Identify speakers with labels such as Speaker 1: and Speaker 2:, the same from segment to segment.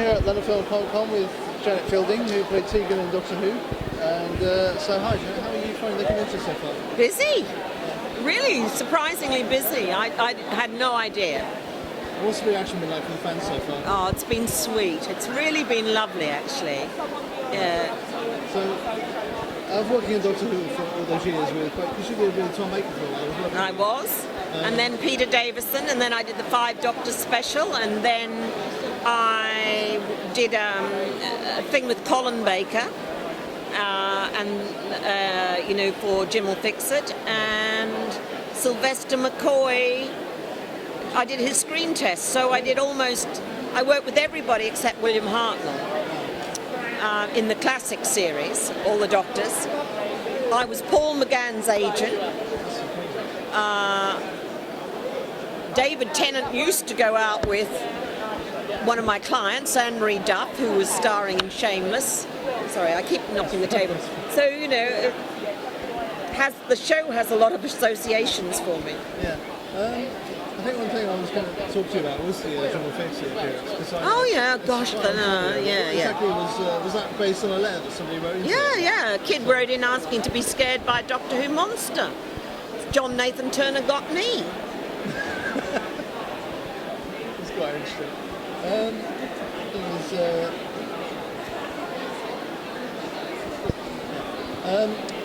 Speaker 1: here at London Film Con with Janet Fielding, who played Tegan in Doctor Who. And so, hi, Janet, how are you finding the convention so far?
Speaker 2: Busy. Really, surprisingly busy. I had no idea.
Speaker 1: What's the reaction been like from the fans so far?
Speaker 2: Oh, it's been sweet. It's really been lovely, actually. Yeah.
Speaker 1: So, I've working in Doctor Who for all those years with, but you should be a Tom Baker for a while.
Speaker 2: I was. And then Peter Davison, and then I did the 5 Doctors special, and then I did a thing with Colin Baker, for Jim Will Fix It, and Sylvester McCoy. I did his screen test, so I worked with everybody except William Hartnell in the classic series, all the Doctors. I was Paul McGann's agent. David Tennant used to go out with one of my clients, Anne-Marie Duff, who was starring in Shameless. Sorry, I keep knocking the table. So, the show has a lot of associations for me.
Speaker 1: Yeah. I think one thing I was going to talk to you about was the Jim Will Fix It appearance.
Speaker 2: Oh yeah, gosh,
Speaker 1: Exactly, was that based on a letter that somebody wrote?
Speaker 2: Yeah. A kid wrote in asking to be scared by a Doctor Who monster. John Nathan Turner got me.
Speaker 1: It's quite interesting.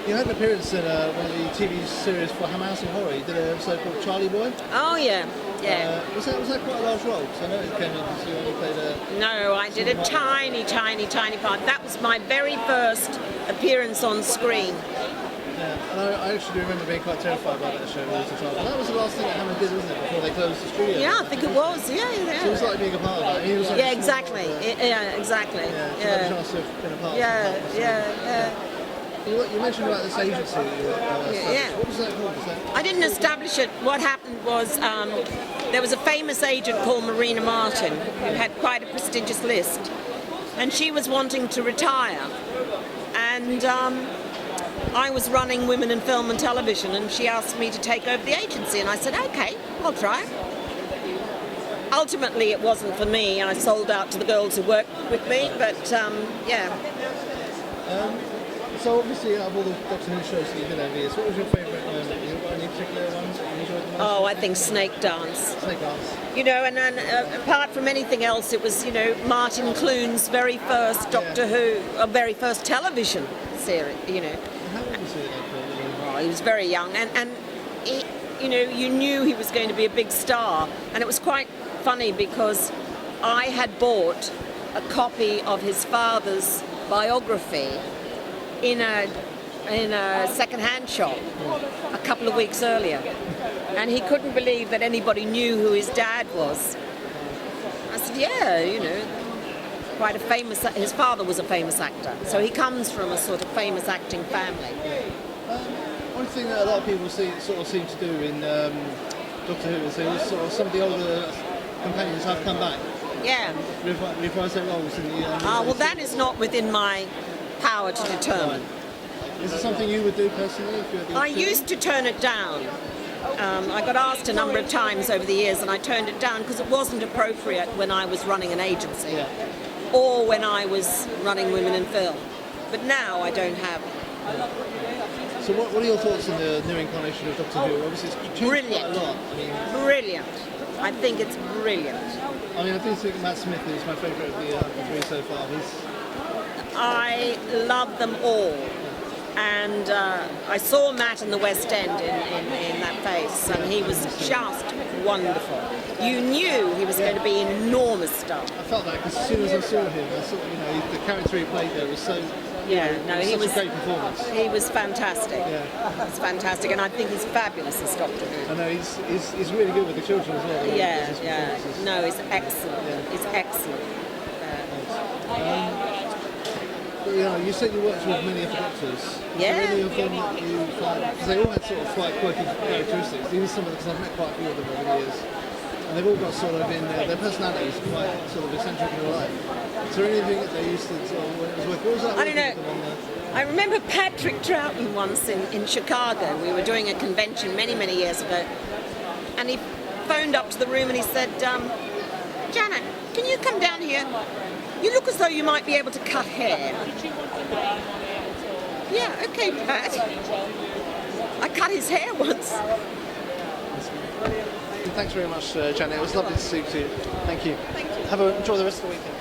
Speaker 1: You had an appearance in one of the TV series for House of Horror. You did an episode called Charlie Boy.
Speaker 2: Oh yeah.
Speaker 1: Was that quite a large role? Because I know it came in because you only played a...
Speaker 2: No, I did a tiny part. That was my very first appearance on screen.
Speaker 1: Yeah, and I actually remember being quite terrified about that show as a child. And that was the last thing that Hammond did, wasn't it, before they closed the studio?
Speaker 2: Yeah, I think it was. Yeah.
Speaker 1: So it was like being a part of that.
Speaker 2: Yeah, exactly. Exactly.
Speaker 1: Yeah, so had a chance to have been a part of that.
Speaker 2: Yeah.
Speaker 1: You mentioned about this agency. What was that called?
Speaker 2: I didn't establish it. What happened was there was a famous agent called Marina Martin who had quite a prestigious list, and she was wanting to retire. And I was running Women in Film and Television, and she asked me to take over the agency, and I said, okay, I'll try. Ultimately, it wasn't for me. I sold out to the girls who worked with me, but
Speaker 1: So obviously, out of all the Doctor Who shows that you did over the years, what was your favourite moment? You got any particular ones that you enjoyed the most?
Speaker 2: Oh, I think Snake Dance.
Speaker 1: Snake Dance.
Speaker 2: And then apart from anything else, it was, Martin Clune's very first Doctor Who, very first television series,
Speaker 1: How old was he at that point?
Speaker 2: Oh, he was very young, and he, you knew he was going to be a big star, and it was quite funny because I had bought a copy of his father's biography in a second-hand shop a couple of weeks earlier, and he couldn't believe that anybody knew who his dad was. I said, quite a famous. His father was a famous actor, so he comes from a sort of famous acting family.
Speaker 1: One thing that a lot of people seem to do in Doctor Who is some of the older companions have come back.
Speaker 2: Yeah.
Speaker 1: Reprise their roles in the.
Speaker 2: Well, that is not within my power to determine.
Speaker 1: Is it something you would do personally? If you had the
Speaker 2: I
Speaker 1: opportunity?
Speaker 2: used to turn it down. I got asked a number of times over the years, and I turned it down because it wasn't appropriate when I was running an agency or when I was running Women in Film. But now I don't have.
Speaker 1: So what are your thoughts on the new incarnation of Doctor Who? Obviously it's changed quite a lot.
Speaker 2: Brilliant. I think it's brilliant.
Speaker 1: I do think Matt Smith is my favourite of the three so far.
Speaker 2: I love them all. And I saw Matt in the West End in that face, and he was just wonderful. You knew he was going to be an enormous star.
Speaker 1: I felt that because as soon as I saw him, I saw the character he played there was so. He was a great performance.
Speaker 2: He was fantastic.
Speaker 1: Yeah,
Speaker 2: he was fantastic, and I think he's fabulous as Doctor Who.
Speaker 1: I know he's really good with the children as well.
Speaker 2: Yeah. No, he's excellent. Yeah. He's excellent.
Speaker 1: You said you worked with many of the Doctors.
Speaker 2: Yeah.
Speaker 1: Many of them that you find, because they all had sort of quite quirky characteristics. Even some of them, because I've met quite a few of them over the years, and they've all got sort of their personalities quite sort of eccentric in real life. Is there anything that they used to sort of when it was working? What was that?
Speaker 2: I don't know. I remember Patrick Troughton once in Chicago. We were doing a convention many years ago, and he phoned up to the room and he said, Janet, can you come down here? You look as though you might be able to cut hair.
Speaker 3: Did you want the name on it at all?
Speaker 2: Yeah, okay, Pat. I cut his hair once.
Speaker 1: Thanks very much, Janet. It was lovely to speak to you. Thank you.
Speaker 2: Thank you.
Speaker 1: Enjoy the rest of the weekend.